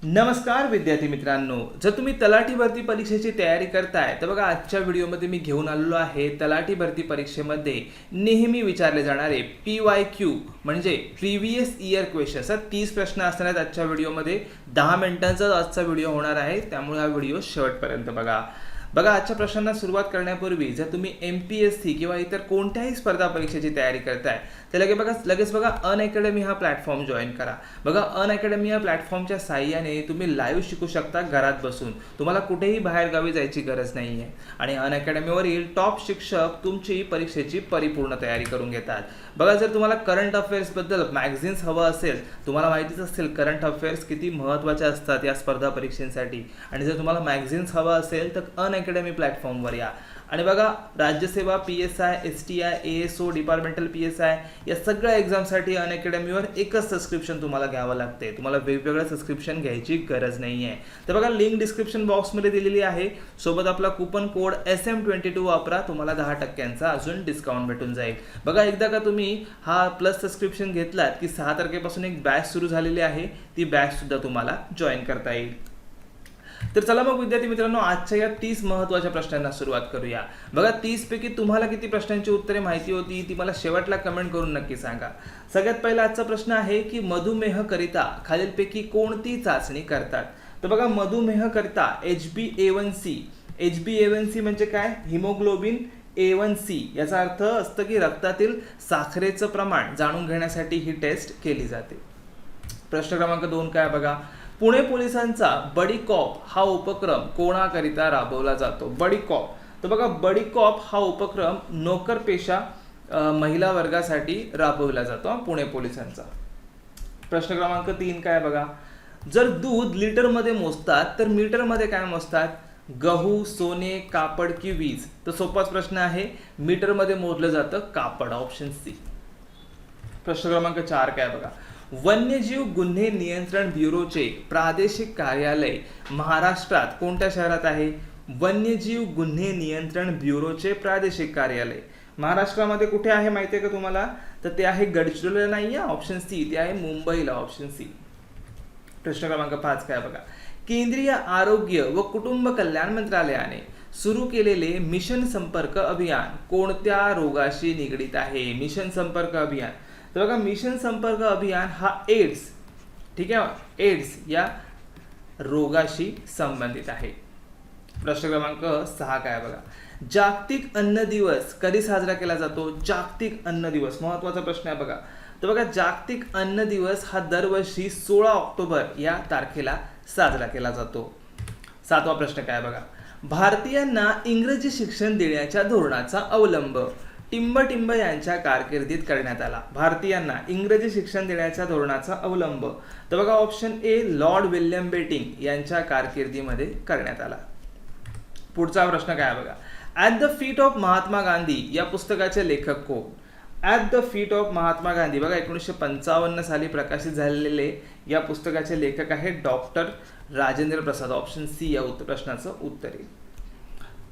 नमस्कार विद्यार्थी मित्रांनो, जर तुम्ही तलाठी भरती परीक्षेची तयारी करताय तर बघा आजच्या व्हिडिओमध्ये मी घेऊन आलेलो आहे तलाठी भरती परीक्षेमध्ये नेहमी विचारले जाणारे PYQ म्हणजे प्रिव्हियस इयर क्वेश्चन्स. 30 प्रश्न असणार आहेत आजच्या व्हिडिओमध्ये. 10 मिनिटांचा आजचा व्हिडिओ होणार आहे, त्यामुळे हा व्हिडिओ शेवटपर्यंत बघा. आजच्या प्रश्नांना सुरुवात करण्यापूर्वी जर तुम्ही MPSC किंवा इतर कोणत्याही स्पर्धा परीक्षेची तयारी करताय तर लगेच बघा अनअकॅडमी हा प्लॅटफॉर्म जॉईन करा. बघा अनअकॅडमी या प्लॅटफॉर्मच्या साहाय्याने तुम्ही लाईव्ह शिकू शकता घरात बसून. तुम्हाला कुठेही बाहेर गावी जायची गरज नाही आहे आणि अनअकॅडमीवरील टॉप शिक्षक तुमची परीक्षेची परिपूर्ण तयारी करून घेतात. बघा जर तुम्हाला करंट अफेअर्सबद्दल मॅगझिन्स हवं असेल, तुम्हाला माहितीच असेल करंट अफेअर्स किती महत्त्वाचे असतात या स्पर्धा परीक्षेसाठी, आणि जर तुम्हाला मॅगझिन्स हवं असेल तर अनअकॅडमी प्लॅटफॉर्मवर या. आणि बघा राज्यसेवा, PSI, STI, ASO, departmental PSI या सगळ्या एक्झामसाठी अनअकॅडमीवर एकच सबस्क्रिप्शन तुम्हाला घ्यावं लागते. तुम्हाला वेगवेगळं सबस्क्रिप्शन घ्यायची गरज नाही आहे. तर बघा लिंक डिस्क्रिप्शन बॉक्समध्ये दिलेली आहे. सोबत आपला कूपन कोड SM22 वापरा, तुम्हाला 10% अजून डिस्काउंट भेटून जाईल. बघा एकदा का तुम्ही हा प्लस सबस्क्रिप्शन घेतलात की 6 तारखेपासून एक बॅच सुरू झालेली आहे, ती बॅच सुद्धा तुम्हाला जॉईन करता येईल. तर चला मग विद्यार्थी मित्रांनो, आजच्या या 30 महत्त्वाच्या प्रश्नांना सुरुवात करूया. बघा 30 पैकी तुम्हाला किती प्रश्नांची उत्तरे माहिती होती ती मला शेवटला कमेंट करून नक्की सांगा. सगळ्यात पहिला आजचा प्रश्न आहे की मधुमेह करिता खालीलपैकी कोणती चाचणी करतात. तर बघा मधुमेह करिता HbA1c म्हणजे काय, हिमोग्लोबिन A1c याचा अर्थ असतं की रक्तातील साखरेचं प्रमाण जाणून घेण्यासाठी ही टेस्ट केली जाते. प्रश्न क्रमांक 2 काय बघा, पुणे पोलिसांचा बडी कॉप हा उपक्रम कोणाकरिता राबवला जातो. बडी कॉप, तर बघा बडी कॉप हा उपक्रम नोकरपेशा महिला वर्गासाठी राबवला जातो पुणे पोलिसांचा. प्रश्न क्रमांक 3 काय बघा, जर दूध लिटरमध्ये मोजतात तर मीटरमध्ये काय मोजतात. गहू, सोने, कापड की वीज. तर सोपाच प्रश्न आहे, मीटरमध्ये मोजलं जातं कापड, ऑप्शन सी. प्रश्न क्रमांक 4 काय बघा, वन्यजीव गुन्हे नियंत्रण ब्युरोचे प्रादेशिक कार्यालय महाराष्ट्रात कोणत्या शहरात आहे. वन्यजीव गुन्हे नियंत्रण ब्युरोचे प्रादेशिक कार्यालय महाराष्ट्रामध्ये कुठे आहे माहिती आहे का तुम्हाला, तर ते आहे गडचिरोलीला नाही आहे, ऑप्शन सी, ते आहे मुंबईला, ऑप्शन सी. प्रश्न क्रमांक 5 काय बघा, केंद्रीय आरोग्य व कुटुंब कल्याण मंत्रालयाने सुरू केलेले मिशन संपर्क अभियान कोणत्या रोगाशी निगडीत आहे. मिशन संपर्क अभियान, तर बघा मिशन संपर्क अभियान हा एड्स, ठीक आहे, एड्स या रोगाशी संबंधित आहे. प्रश्न क्रमांक 6 काय बघा, जागतिक अन्न दिवस कधी साजरा केला जातो. जागतिक अन्न दिवस महत्त्वाचा प्रश्न आहे बघा. तर बघा जागतिक अन्न दिवस हा दरवर्षी 16 ऑक्टोबर या तारखेला साजरा केला जातो. 7वा प्रश्न काय बघा, भारतीयांना इंग्रजी शिक्षण देण्याच्या धोरणाचा अवलंब टिंब यांच्या कारकिर्दीत करण्यात आला. भारतीयांना इंग्रजी शिक्षण देण्याच्या धोरणाचा अवलंब, तर बघा option A, lord William Bentinck यांच्या कारकिर्दीमध्ये करण्यात आला. पुढचा प्रश्न काय बघा, at the feet of Mahatma Gandhi या पुस्तकाचे लेखक कोण. At the feet of Mahatma Gandhi बघा 1955 साली प्रकाशित झालेले या पुस्तकाचे लेखक आहे doctor Rajendra Prasad, option C या प्रश्नाचं उत्तर येईल.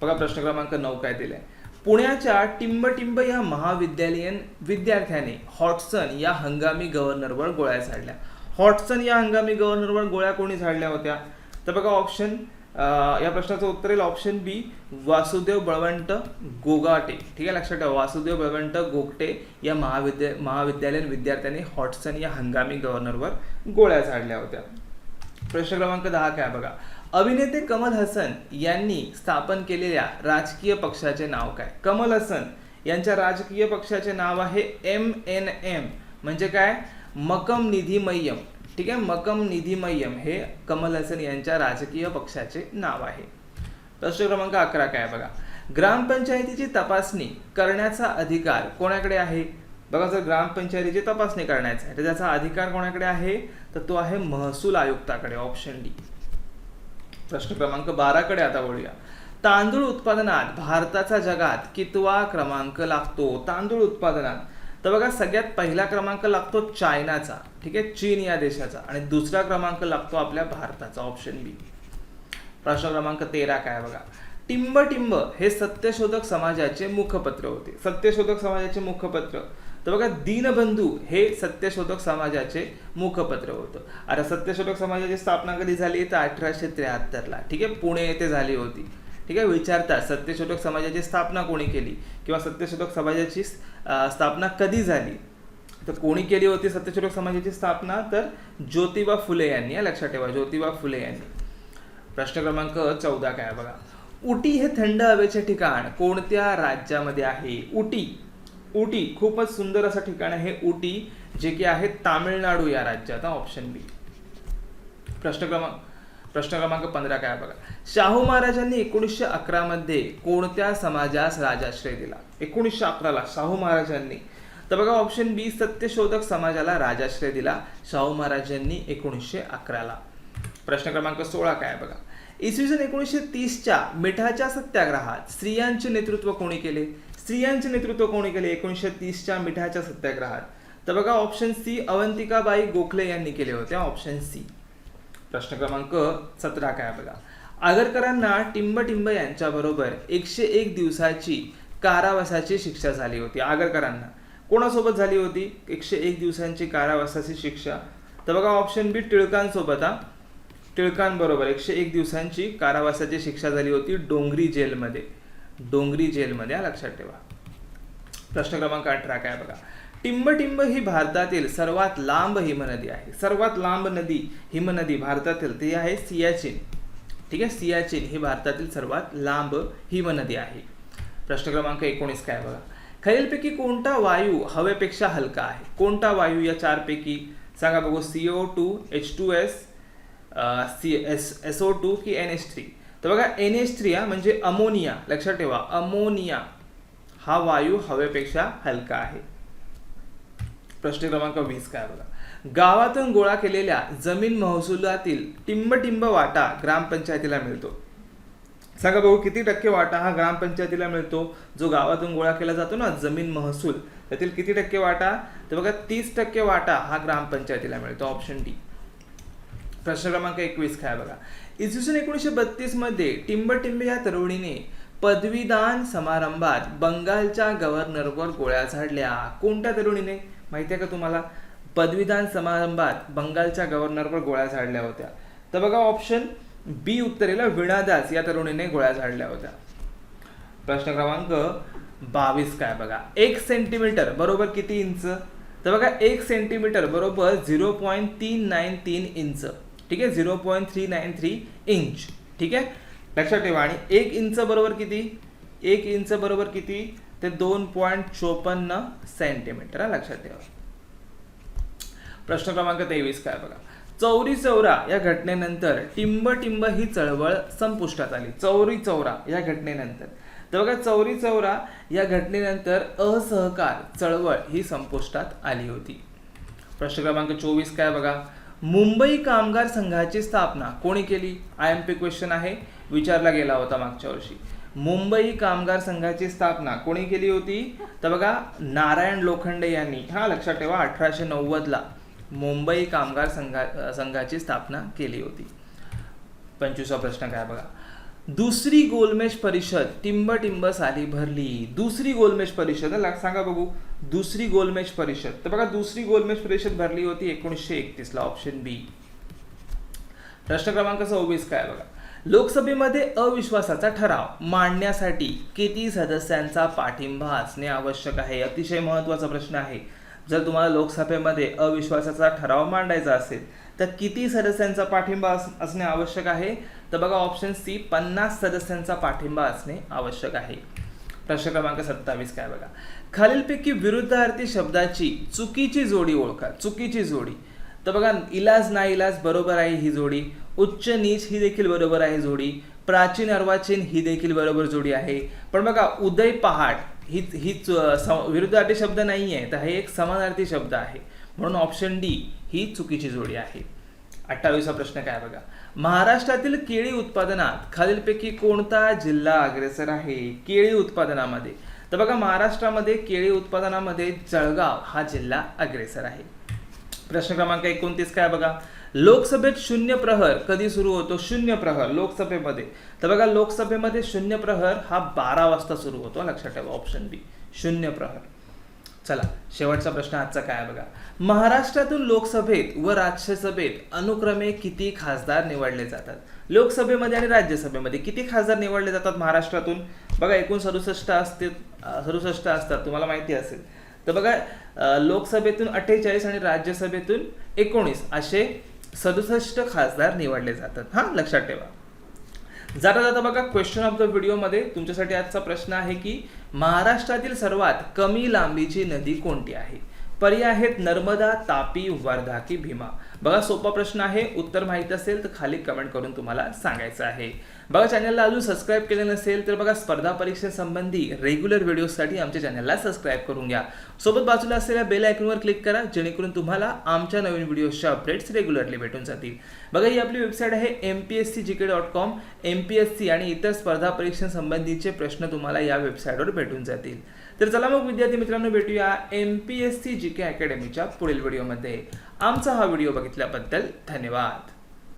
बघा प्रश्न क्रमांक 9 काय दिलाय, पुण्याच्या टिंब या महाविद्यालयीन विद्यार्थ्याने हॉटसन या हंगामी गव्हर्नरवर गोळ्या झाडल्या. हॉटसन या हंगामी गव्हर्नरवर गोळ्या कोणी झाडल्या होत्या. तर बघा ऑप्शन या प्रश्नाचं उत्तर येईल ऑप्शन बी, वासुदेव बळवंत गोगाटे. ठीक आहे, लक्षात ठेवा, वासुदेव बळवंत गोगटे या महाविद्यालयीन विद्यार्थ्याने हॉटसन या हंगामी गव्हर्नरवर गोळ्या झाडल्या होत्या. प्रश्न क्रमांक 10 काय बघा, अभिनेते कमल हसन यांनी स्थापन केलेल्या राजकीय पक्षाचे नाव काय. कमल हसन यांच्या राजकीय पक्षाचे नाव आहे MNM म्हणजे काय, मकम निधी मय्यम. ठीक आहे, मकम निधी मय्यम हे कमल हसन यांच्या राजकीय पक्षाचे नाव आहे. प्रश्न क्रमांक 11 काय बघा, ग्रामपंचायतीची तपासणी करण्याचा अधिकार कोणाकडे आहे. बघा जर ग्रामपंचायतीची तपासणी करण्याचा आहे तर त्याचा अधिकार कोणाकडे आहे, तर तो आहे महसूल आयुक्ताकडे, ऑप्शन डी. प्रश्न क्रमांक 12 कडे आता वळूया. तांदूळ उत्पादनात भारताचा जगात कितवा क्रमांक लागतो. तांदूळ उत्पादनात, तर बघा सगळ्यात पहिला क्रमांक लागतो चायनाचा, ठीक आहे, चीन या देशाचा, आणि दुसरा क्रमांक लागतो आपल्या भारताचा, ऑप्शन बी. प्रश्न क्रमांक 13 काय बघा, टिंब हे सत्यशोधक समाजाचे मुखपत्र होते. सत्यशोधक समाजाचे मुखपत्र तर बघा दीनबंधू हे सत्यशोधक समाजाचे मुखपत्र होतं. आता सत्यशोधक समाजाची स्थापना कधी झाली तर 1873ला, ठीक आहे, पुणे येथे झाली होती. ठीक आहे, विचारतात सत्यशोधक समाजाची स्थापना कोणी केली किंवा सत्यशोधक समाजाची स्थापना कधी झाली, तर कोणी केली होती सत्यशोधक समाजाची स्थापना, तर ज्योतिबा फुले यांनी. लक्षात ठेवा, ज्योतिबा फुले यांनी. प्रश्न क्रमांक 14 काय बघा, उटी हे थंड हवेचे ठिकाण कोणत्या राज्यामध्ये आहे? उटी खूपच सुंदर असं ठिकाण आहे उटी, जे की आहे तामिळनाडू या राज्यात. ऑप्शन बी. प्रश्न क्रमांक 15 काय बघा, शाहू महाराजांनी 1911 मध्ये कोणत्या समाजास राजाश्रय दिला? 1911ला शाहू महाराजांनी, तर बघा ऑप्शन बी, सत्यशोधक समाजाला राजाश्रय दिला शाहू महाराजांनी 1911ला. प्रश्न क्रमांक 16 काय बघा, इसवी सन 1930च्या मिठाच्या सत्याग्रहात स्त्रियांचे नेतृत्व कोणी केले? 1930च्या मिठाच्या सत्याग्रहात, तर बघा ऑप्शन सी, अवंतिकाबाई गोखले यांनी केले होते. Option C. प्रश्न क्रमांक 17 काय बघा, आगरकरांना टिंब यांच्याबरोबर 101 दिवसाची कारावासाची शिक्षा झाली होती. आगरकरांना कोणासोबत झाली होती 101 दिवसांची कारावासाची शिक्षा? तर बघा ऑप्शन बी, टिळकांसोबत. टिळकांबरोबर 101 दिवसांची कारावासाची शिक्षा झाली होती डोंगरी जेलमध्ये. लक्षात ठेवा. प्रश्न क्रमांक 18 काय बघा, टिंब ही भारतातील सर्वात लांब हिमनदी आहे. सर्वात लांब हिमनदी भारतातील ती आहे सियाचीन. ठीक आहे, सियाचीन ही भारतातील सर्वात लांब हिमनदी आहे. प्रश्न क्रमांक 19 काय बघा, खालीलपैकी कोणता वायू हवेपेक्षा हलका आहे? कोणता वायू या चारपैकी सांगा बघू, CO2, H2S, SO2 की NH3? तर बघा NH3 म्हणजे अमोनिया. लक्षात ठेवा, अमोनिया हा वायू हवेपेक्षा हलका आहे. प्रश्न क्रमांक 20 काय बघा, गावातून गोळा केलेल्या जमीन महसुलातील टिंब वाटा ग्रामपंचायतीला मिळतो. सांगा बघू किती टक्के वाटा हा ग्रामपंचायतीला मिळतो? जो गावातून गोळा केला जातो ना जमीन महसूल, त्यातील किती टक्के वाटा? तर बघा 30% वाटा हा ग्रामपंचायतीला मिळतो. Option D. प्रश्न क्रमांक 21 काय बघा, इसवी सन 1932 मध्ये टिंब या तरुणीने पदवीदान समारंभात बंगालच्या गव्हर्नरवर गोळ्या झाडल्या. कोणत्या तरुणीने माहिती आहे का तुम्हाला? पदवीदान समारंभात बंगालच्या गव्हर्नरवर गोळ्या झाडल्या होत्या. तर बघा ऑप्शन बी उत्तरेला वीणा दास या तरुणीने गोळ्या झाडल्या होत्या. प्रश्न क्रमांक 22 काय बघा, 1 सेंटीमीटर बरोबर किती इंच? तर बघा 1 सेंटीमीटर बरोबर 0.393 इंच. ठीक आहे, 0.393 इंच. ठीक आहे, लक्षात ठेवा. आणि 1 इंच बरोबर किती? 1 इंच बरोबर किती? ते 2.54 सेंटीमीटर. लक्षात ठेवा. प्रश्न क्रमांक 23 काय बघा, चौरी चौरा या घटनेनंतर टिंब ही चळवळ संपुष्टात आली. चौरी चौरा या घटनेनंतर, तर बघा चौरी चौरा या घटनेनंतर असहकार चळवळ ही संपुष्टात आली होती. प्रश्न क्रमांक 24 काय बघा, मुंबई कामगार संघाची स्थापना कोणी केली? IMP क्वेश्चन आहे, विचारला गेला होता मागच्या वर्षी. मुंबई कामगार संघाची स्थापना कोणी केली होती? तर बघा नारायण लोखंडे यांनी. हा लक्षात ठेवा, 1890ला मुंबई कामगार संघाची स्थापना केली होती. 25वा प्रश्न काय बघा, दुसरी गोलमेज परिषद टिंब साली भरली. दुसरी गोलमेज परिषद सांगा बघू, दुसरी गोलमेज परिषद. तर बघा दुसरी गोलमेज परिषद भरली होती 1931ला. ऑप्शन बी. प्रश्न क्रमांक 26 काय बघा, लोकसभेमध्ये अविश्वासाचा ठराव मांडण्यासाठी किती सदस्यांचा पाठिंबा असणे आवश्यक आहे? अतिशय महत्त्वाचा प्रश्न आहे. जर तुम्हाला लोकसभेमध्ये अविश्वासाचा ठराव मांडायचा असेल तर किती सदस्यांचा पाठिंबा असणे आवश्यक आहे? तर बघा ऑप्शन सी, 50 सदस्यांचा पाठिंबा असणे आवश्यक आहे. प्रश्न क्रमांक 27 काय बघा, खालीलपैकी विरुद्धार्थी शब्दाची चुकीची जोडी ओळखा. चुकीची जोडी, तर बघा इलाज नाइलाज बरोबर आहे ही जोडी. उच्च नीच ही देखील बरोबर आहे जोडी. प्राचीन अर्वाचीन ही देखील बरोबर जोडी आहे. पण बघा उदय पहाट ही विरुद्धार्थी शब्द नाही आहे, तर हे एक समानार्थी शब्द आहे. म्हणून ऑप्शन डी ही चुकीची जोडी आहे. 28वा प्रश्न काय बघा, महाराष्ट्रातील केळी उत्पादनात खालीलपैकी कोणता जिल्हा अग्रेसर आहे? केळी उत्पादनामध्ये, तर बघा महाराष्ट्रामध्ये केळी उत्पादनामध्ये जळगाव हा जिल्हा अग्रेसर आहे. प्रश्न क्रमांक 29 काय बघा, लोकसभेत शून्य प्रहर कधी सुरू होतो? शून्य प्रहर लोकसभेमध्ये, तर बघा लोकसभेमध्ये शून्य प्रहर हा 12 वाजता सुरू होतो. लक्षात ठेवा, ऑप्शन बी शून्य प्रहर. चला शेवटचा प्रश्न आजचा काय आहे बघा. महाराष्ट्रातून लोकसभेत व राज्यसभेत अनुक्रमे किती खासदार निवडले जातात? लोकसभेमध्ये आणि राज्यसभेमध्ये किती खासदार निवडले जातात महाराष्ट्रातून? बघा एकूण 67 असते, 67 असतात, तुम्हाला माहिती असेल. तर बघा लोकसभेतून 48 आणि राज्यसभेतून 19 असे 67 खासदार निवडले जातात. हा लक्षात ठेवा. जाता जाता बघा क्वेश्चन ऑफ द व्हिडिओमध्ये तुमच्यासाठी आजचा प्रश्न आहे की महाराष्ट्रातील सर्वात कमी लांबीची नदी कोणती आहे? पर्याय आहेत नर्मदा, तापी, वर्धा की भीमा. बघा सोपा प्रश्न आहे. उत्तर माहित असेल तर खाली कमेंट करून तुम्हाला सांगायचं आहे. बघा चॅनलला अजून सबस्क्राईब केलं नसेल तर बघा स्पर्धा परीक्षेसंबंधी रेग्युलर व्हिडिओसाठी आमच्या चॅनलला सबस्क्राईब करून घ्या. सोबत बाजूला असलेल्या बेल आयकॉनवर क्लिक करा जेणेकरून तुम्हाला आमच्या नवीन व्हिडिओच्या अपडेट्स रेग्युलरली भेटून जातील. बघा ही आपली वेबसाईट आहे mpscgk.com. MPSC आणि इतर स्पर्धा परीक्षांसंबंधीचे प्रश्न तुम्हाला या वेबसाईटवर भेटून जातील. तर चला मग विद्यार्थी मित्रांनो भेटूया MPSC GK अकॅडमीच्या पुढील व्हिडिओमध्ये. आमचा हा व्हिडिओ बघितल्याबद्दल धन्यवाद.